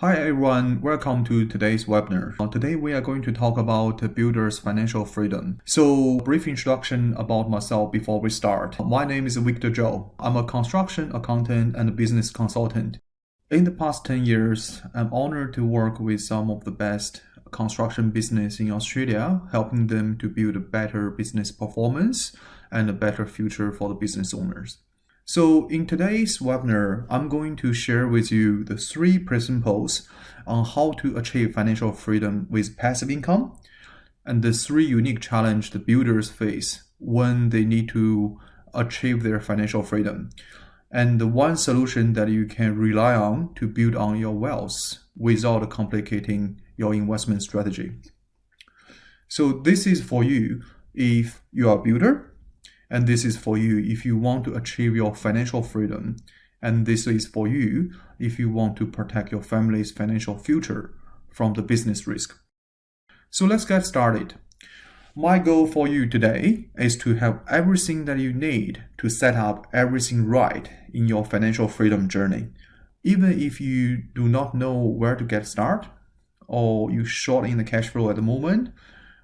Hi everyone, welcome to today's webinar. Today we are going to talk about builders' financial freedom. So, brief introduction about myself before we start. My name is Victor Zhou. I'm a construction accountant and a business consultant. In the past 10 years, I'm honored to work with some of the best construction business in Australia, helping them to build a better business performance and a better future for the business owners. So in today's webinar, I'm going to share with you the 3 principles on how to achieve financial freedom with passive income and the 3 unique challenges the builders face when they need to achieve their financial freedom, and the one solution that you can rely on to build on your wealth without complicating your investment strategy. So this is for you if you are a builder, and this is for you if you want to achieve your financial freedom. And this is for you if you want to protect your family's financial future from the business risk. So let's get started. My goal for you today is to have everything that you need to set up everything right in your financial freedom journey. Even if you do not know where to get started, or you're short in the cash flow at the moment,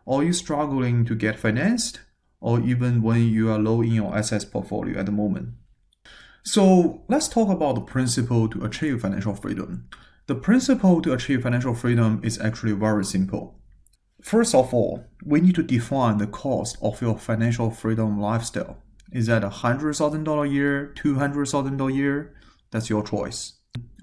or you're struggling to get financed, or even when you are low in your assets portfolio at the moment. So let's talk about the principle to achieve financial freedom. The principle to achieve financial freedom is actually very simple. First of all, we need to define the cost of your financial freedom lifestyle. Is that $100,000 a year, $200,000 a year? That's your choice.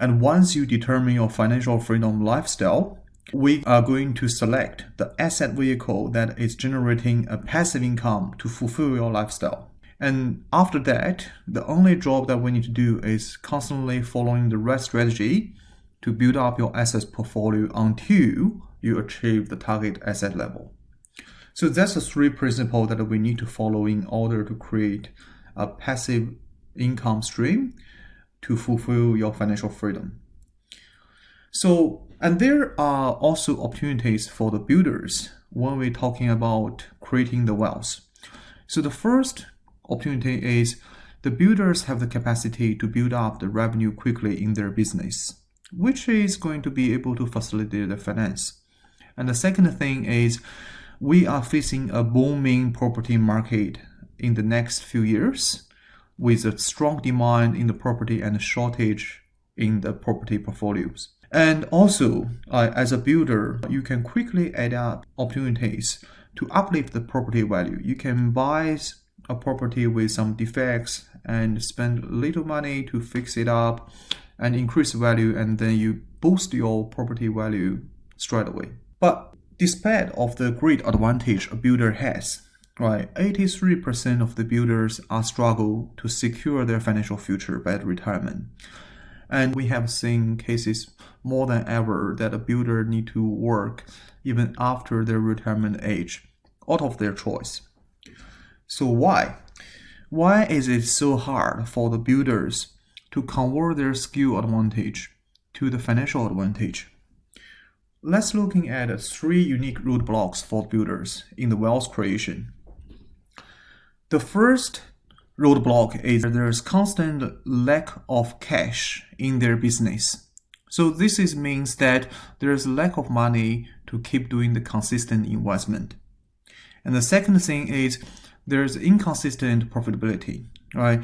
And once you determine your financial freedom lifestyle, we are going to select the asset vehicle that is generating a passive income to fulfill your lifestyle. And after that, the only job that we need to do is constantly following the right strategy to build up your assets portfolio until you achieve the target asset level. So that's the 3 principles that we need to follow in order to create a passive income stream to fulfill your financial freedom. And there are also opportunities for the builders when we're talking about creating the wealth. So the first opportunity is the builders have the capacity to build up the revenue quickly in their business, which is going to be able to facilitate the finance. And the second thing is we are facing a booming property market in the next few years with a strong demand in the property and a shortage in the property portfolios. And also, as a builder, you can quickly add up opportunities to uplift the property value. You can buy a property with some defects and spend little money to fix it up and increase value, and then you boost your property value straight away. But despite of the great advantage a builder has, 83% of the builders are struggle to secure their financial future by retirement. And we have seen cases more than ever that a builder need to work even after their retirement age, out of their choice. So why? Why is it so hard for the builders to convert their skill advantage to the financial advantage? Let's looking at 3 unique roadblocks for builders in the wealth creation. The first roadblock is there's constant lack of cash in their business. So this means that there's lack of money to keep doing the consistent investment. And the second thing is there's inconsistent profitability, right?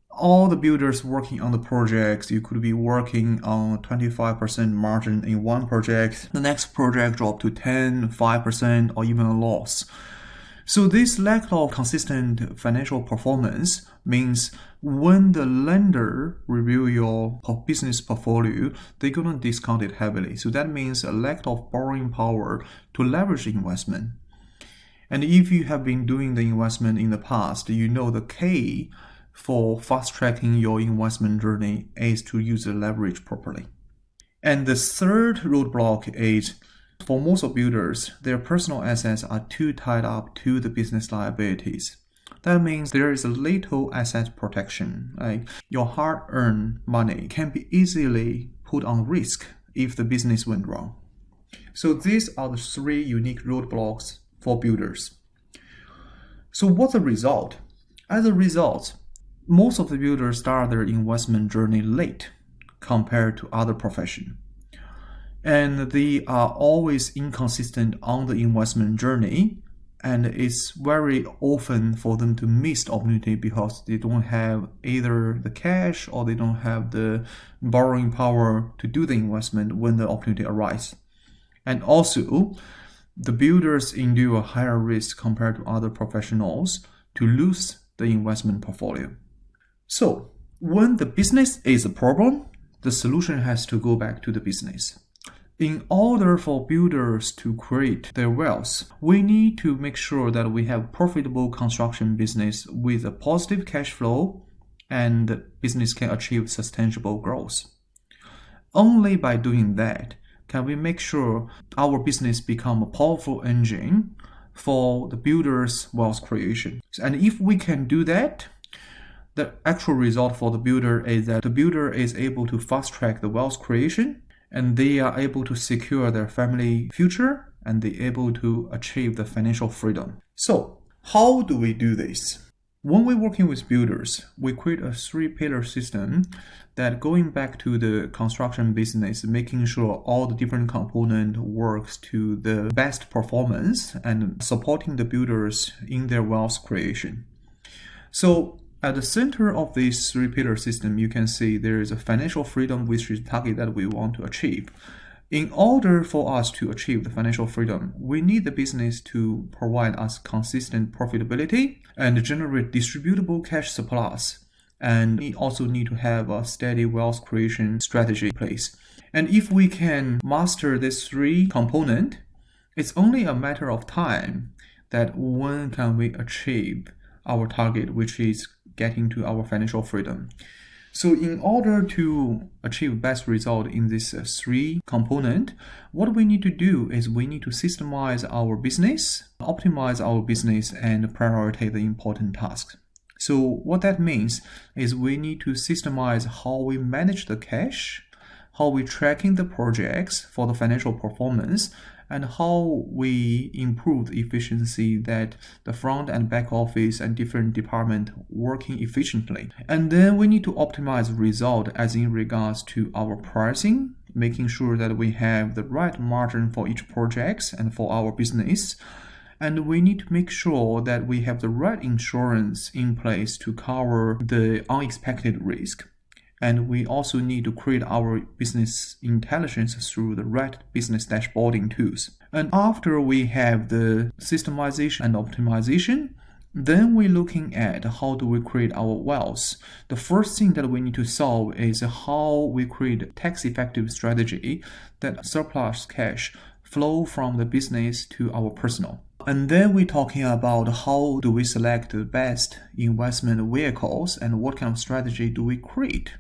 All the builders working on the projects, you could be working on 25% margin in one project, the next project drop to 10, 5%, or even a loss. So this lack of consistent financial performance means when the lender review your business portfolio, they're going to discount it heavily. So that means a lack of borrowing power to leverage investment. And if you have been doing the investment in the past, you know the key for fast-tracking your investment journey is to use the leverage properly. And the third roadblock is for most of builders, their personal assets are too tied up to the business liabilities. That means there is a little asset protection. Your hard-earned money can be easily put on risk if the business went wrong. So these are the 3 unique roadblocks for builders. So what's the result? As a result, most of the builders start their investment journey late compared to other professions. and they are always inconsistent on the investment journey, and it's very often for them to miss the opportunity because they don't have either the cash or they don't have the borrowing power to do the investment when the opportunity arises. And also, the builders endure a higher risk compared to other professionals to lose the investment portfolio. So, when the business is a problem, the solution has to go back to the business. In order for builders to create their wealth, we need to make sure that we have profitable construction business with a positive cash flow and the business can achieve sustainable growth. Only by doing that can we make sure our business become a powerful engine for the builder's wealth creation. And if we can do that, the actual result for the builder is that the builder is able to fast track the wealth creation, and they are able to secure their family future, and they're able to achieve the financial freedom. So, how do we do this? When we're working with builders, we create a 3-pillar system that going back to the construction business, making sure all the different components works to the best performance and supporting the builders in their wealth creation. So, at the center of this 3-pillar system, you can see there is a financial freedom, which is the target that we want to achieve. In order for us to achieve the financial freedom, we need the business to provide us consistent profitability and generate distributable cash surplus. And we also need to have a steady wealth creation strategy in place. And if we can master these 3 components, it's only a matter of time that when can we achieve our target, which is getting to our financial freedom. So in order to achieve best result in this 3 component, what we need to do is we need to systemize our business, optimize our business, and prioritize the important tasks. So what that means is we need to systemize how we manage the cash, how we tracking the projects for the financial performance, and how we improve the efficiency that the front and back office and different departments working efficiently. And then we need to optimize result as in regards to our pricing, making sure that we have the right margin for each project and for our business. And we need to make sure that we have the right insurance in place to cover the unexpected risk. And we also need to create our business intelligence through the right business dashboarding tools. And after we have the systemization and optimization, then we're looking at how do we create our wealth. The first thing that we need to solve is how we create a tax-effective strategy that surplus cash flow from the business to our personal. And then we're talking about how do we select the best investment vehicles and what kind of strategy do we create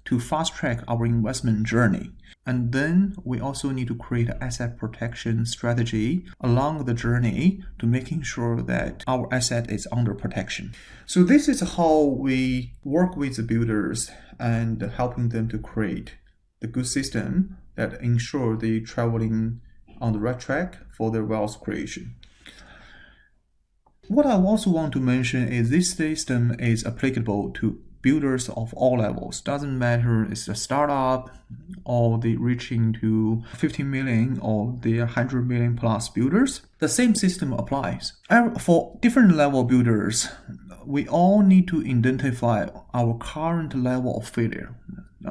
to fast track our investment journey. And then we also need to create an asset protection strategy along the journey to making sure that our asset is under protection. So this is how we work with the builders and helping them to create the good system that ensure they traveling on the right track for their wealth creation. What I also want to mention is this system is applicable to builders of all levels. Doesn't matter it's a startup or they reaching to 50 million or they are 100 million plus builders. The same system applies. For different level builders, we all need to identify our current level of failure.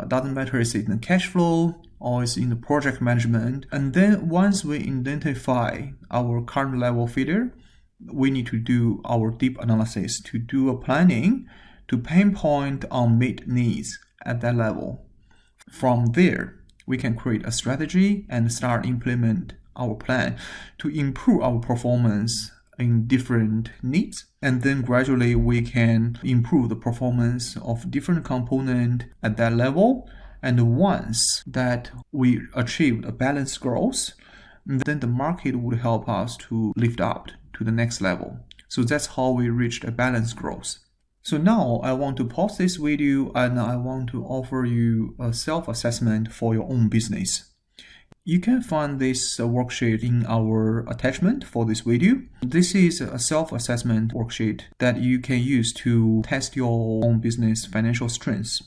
Doesn't matter it's in the cash flow or it's in the project management. And then once we identify our current level of failure, we need to do our deep analysis to do a planning to pinpoint unmet needs at that level. From there, we can create a strategy and start implement our plan to improve our performance in different needs. And then gradually we can improve the performance of different components at that level. And once that we achieved a balanced growth, then the market would help us to lift up to the next level. So that's how we reached a balanced growth. So now I want to pause this video and I want to offer you a self-assessment for your own business. You can find this worksheet in our attachment for this video. This is a self-assessment worksheet that you can use to test your own business financial strengths.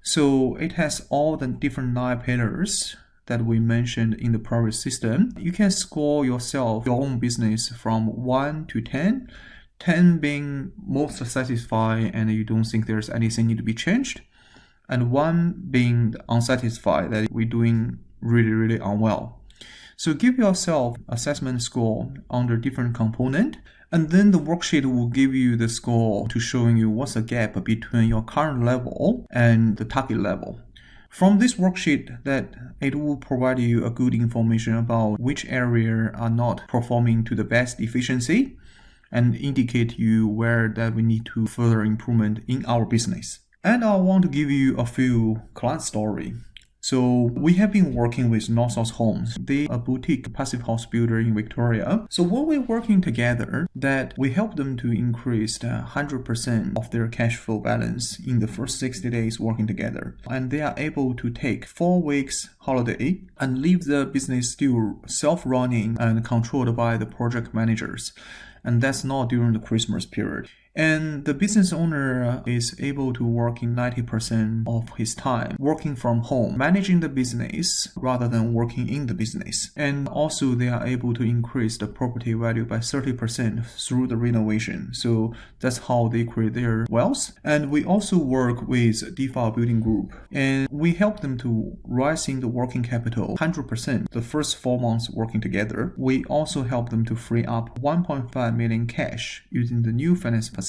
So it has all the different 9 pillars that we mentioned in the previous system, you can score yourself, your own business from 1 to 10, 10 being most satisfied and you don't think there's anything need to be changed, and 1 being unsatisfied that we're doing really unwell. So give yourself assessment score under different component, and then the worksheet will give you the score to showing you what's the gap between your current level and the target level. From this worksheet, that it will provide you a good information about which area are not performing to the best efficiency and indicate you where that we need to further improvement in our business. And I want to give you a few client story. So we have been working with North Homes. They are a boutique passive house builder in Victoria. So when we're working together, that we help them to increase 100% of their cash flow balance in the first 60 days working together. And they are able to take 4 weeks holiday and leave the business still self-running and controlled by the project managers. And that's not during the Christmas period. And the business owner is able to work in 90% of his time working from home, managing the business rather than working in the business. And also they are able to increase the property value by 30% through the renovation. So that's how they create their wealth. And we also work with DeFi Building Group, and we help them to rise in the working capital 100% the first 4 months working together. We also help them to free up 1.5 million cash using the new finance facility.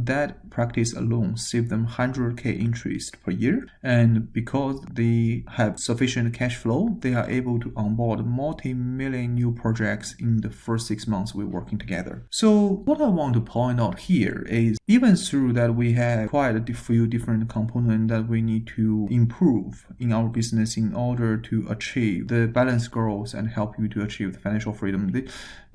That practice alone saved them 100k interest per year, and because they have sufficient cash flow, they are able to onboard multi-million new projects in the first 6 months we're working together. So what I want to point out here is, even through that we have quite a few different components that we need to improve in our business in order to achieve the balanced growth and help you to achieve the financial freedom.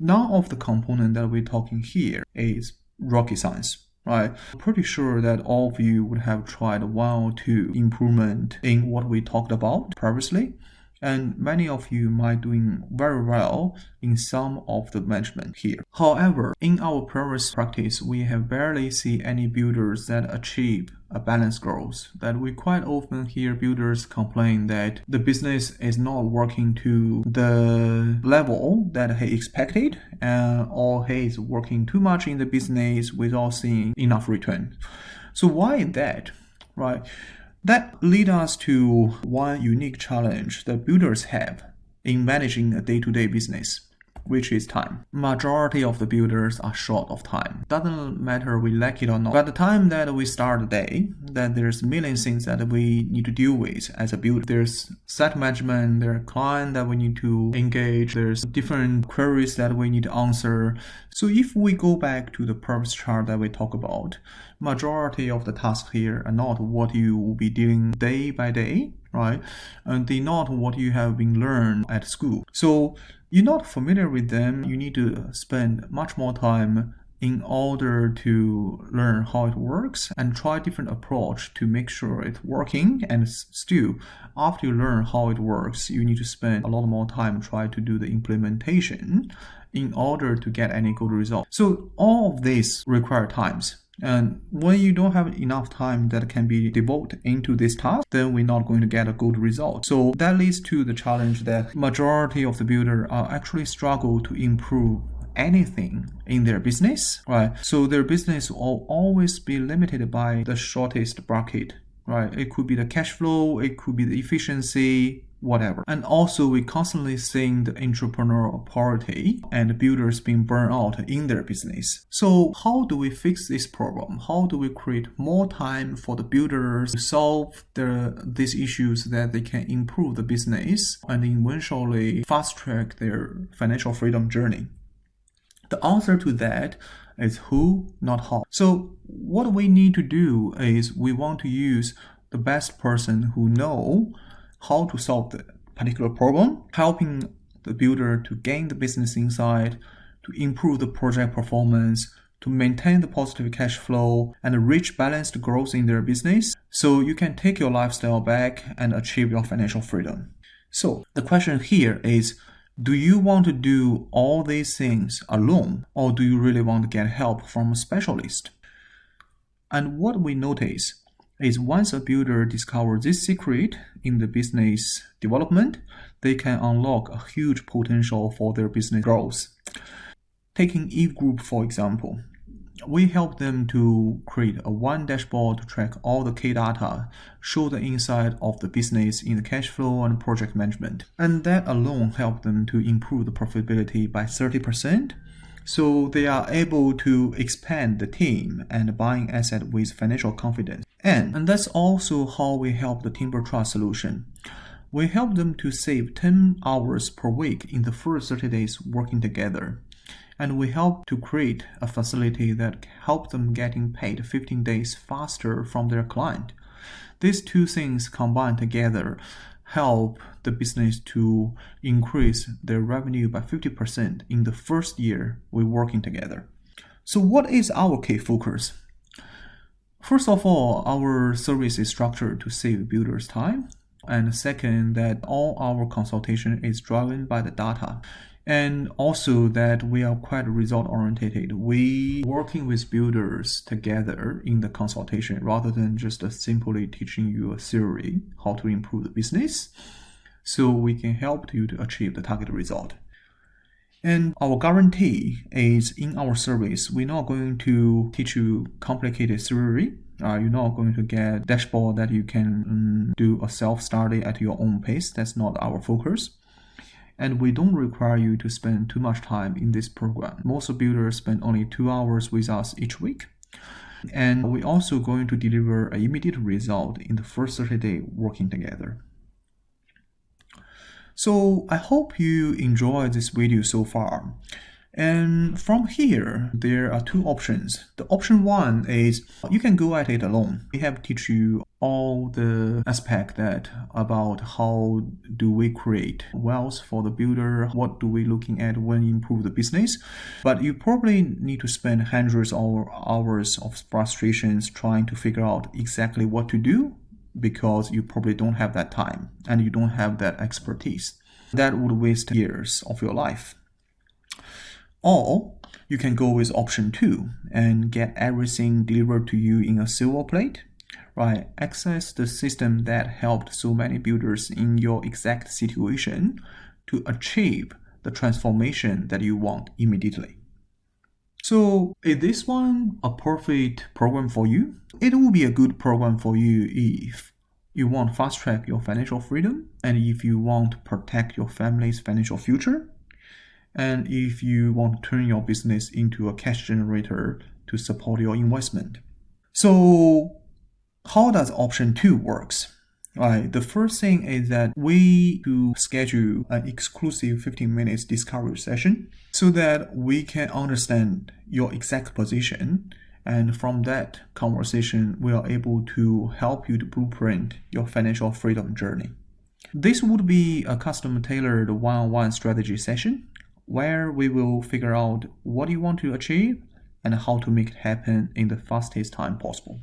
None of the component that we're talking here is rocket science, right? I'm pretty sure that all of you would have tried 1 or 2 improvement in what we talked about previously, and many of you might doing very well in some of the management here. However, in our previous practice, we have barely seen any builders that achieve a balanced growth. That we quite often hear builders complain that the business is not working to the level that he expected, or he is working too much in the business without seeing enough return. So why is that, right? That leads us to one unique challenge that builders have in managing a day-to-day business, which is time. Majority of the builders are short of time. Doesn't matter we like it or not. By the time that we start the day, that there's millions things that we need to deal with as a builder. There's site management, there are clients that we need to engage, there's different queries that we need to answer. So if we go back to the previous chart that we talk about, majority of the tasks here are not what you will be dealing day by day, right? And they're not what you have been learned at school. So you're not familiar with them, you need to spend much more time in order to learn how it works and try different approach to make sure it's working. And still, after you learn how it works, you need to spend a lot more time try to do the implementation in order to get any good result. So all of this require times. And when you don't have enough time that can be devoted into this task, then we're not going to get a good result. So that leads to the challenge that majority of the builders are actually struggle to improve anything in their business, right? So their business will always be limited by the shortest bracket, right? It could be the cash flow, it could be the efficiency, whatever. And also we constantly seeing the entrepreneurial poverty and builders being burned out in their business. So how do we fix this problem? How do we create more time for the builders to solve these issues so that they can improve the business and eventually fast track their financial freedom journey? The answer to that is who, not how. So what we need to do is we want to use the best person who know how to solve the particular problem, helping the builder to gain the business insight, to improve the project performance, to maintain the positive cash flow, and reach balanced growth in their business, so you can take your lifestyle back and achieve your financial freedom. So the question here is, do you want to do all these things alone, or do you really want to get help from a specialist? And what we notice is once a builder discovers this secret in the business development, they can unlock a huge potential for their business growth. Taking Eve Group, for example, we help them to create a one dashboard to track all the key data, show the insight of the business in the cash flow and project management. And that alone helped them to improve the profitability by 30%. So they are able to expand the team and buying asset with financial confidence. And that's also how we help the Timber Trust solution. We help them to save 10 hours per week in the first 30 days working together. And we help to create a facility that helps them getting paid 15 days faster from their client. These two things combined together help the business to increase their revenue by 50% in the first year we're working together. So what is our key focus? First of all, our service is structured to save builders time. And second, that all our consultation is driven by the data. And also that we are quite result-oriented. We working with builders together in the consultation rather than just simply teaching you a theory how to improve the business. So we can help you to achieve the target result. And our guarantee is in our service, we're not going to teach you complicated theory. You're not going to get a dashboard that you can do a self-study at your own pace. That's not our focus. And we don't require you to spend too much time in this program. Most builders spend only 2 hours with us each week. And we're also going to deliver an immediate result in the first 30 days working together. So I hope you enjoyed this video so far. And from here, there are two options. The option one is you can go at it alone. We have teach you all the aspect about how do we create wealth for the builder, what do we looking at when you improve the business. But you probably need to spend hundreds of hours of frustrations trying to figure out exactly what to do because you probably don't have that time and you don't have that expertise. That would waste years of your life. Or you can go with option 2 and get everything delivered to you in a silver plate, right? Access the system that helped so many builders in your exact situation to achieve the transformation that you want immediately. So is this one a perfect program for you? It will be a good program for you if you want to fast track your financial freedom and if you want to protect your family's financial future. And if you want to turn your business into a cash generator to support your investment. So how does option 2 works? Right, the first thing is that we do schedule an exclusive 15 minutes discovery session so that we can understand your exact position. And from that conversation, we are able to help you to blueprint your financial freedom journey. This would be a custom-tailored one-on-one strategy session where we will figure out what you want to achieve and how to make it happen in the fastest time possible.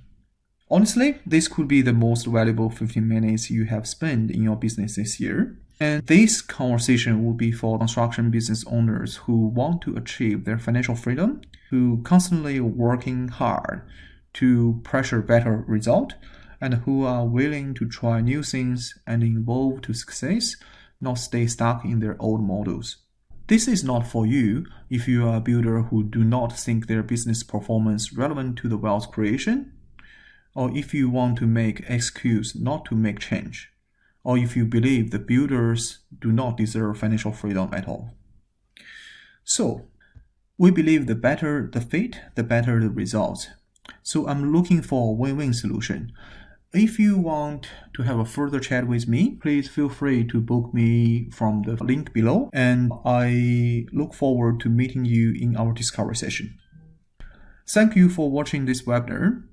Honestly, this could be the most valuable 15 minutes you have spent in your business this year. And this conversation will be for construction business owners who want to achieve their financial freedom, who constantly working hard to pressure better result, and who are willing to try new things and evolve to success, not stay stuck in their old models. This is not for you if you are a builder who do not think their business performance relevant to the wealth creation, or if you want to make excuse not to make change, or if you believe the builders do not deserve financial freedom at all. So, we believe the better the fit, the better the results. So I'm looking for a win-win solution. If you want to have a further chat with me, please feel free to book me from the link below, and I look forward to meeting you in our discovery session. Thank you for watching this webinar.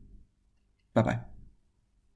Bye-bye.